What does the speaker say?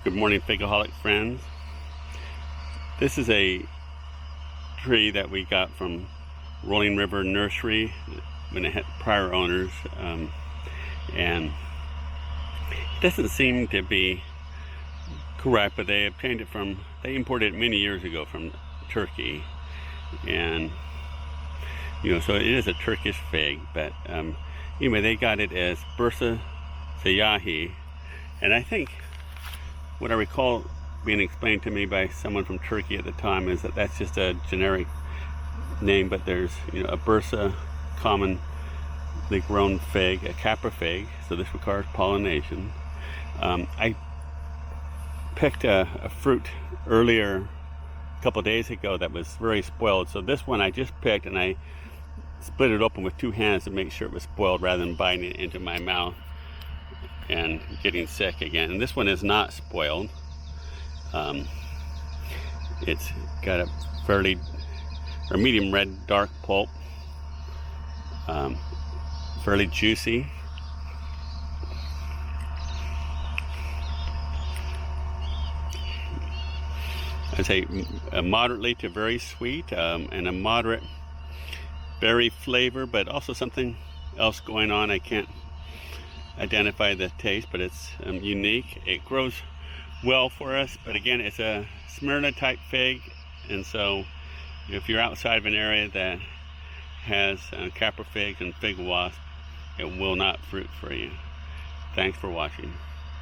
Good morning, figaholic friends. This is a tree that we got from Rolling River Nursery when it had prior owners, and it doesn't seem to be correct, but they obtained it from, they imported it many years ago from Turkey, and so it is a Turkish fig, but anyway, they got it as Bursa Siyahi, and I think what I recall being explained to me by someone from Turkey at the time is that that's just a generic name, but there's a Bursa commonly grown fig, a caprifig, so this requires pollination. I picked a fruit earlier a couple days ago that was very spoiled, so this one I just picked and I split it open with two hands to make sure it was spoiled rather than biting it into my mouth and getting sick again. And this one is not spoiled. It's got a medium red dark pulp, fairly juicy. I'd say moderately to very sweet, and a moderate berry flavor, but also something else going on. I can't identify the taste, but it's unique. It grows well for us, but again, it's a Smyrna type fig, and so if you're outside of an area that has caprifig and fig wasp, it will not fruit for you. Thanks for watching.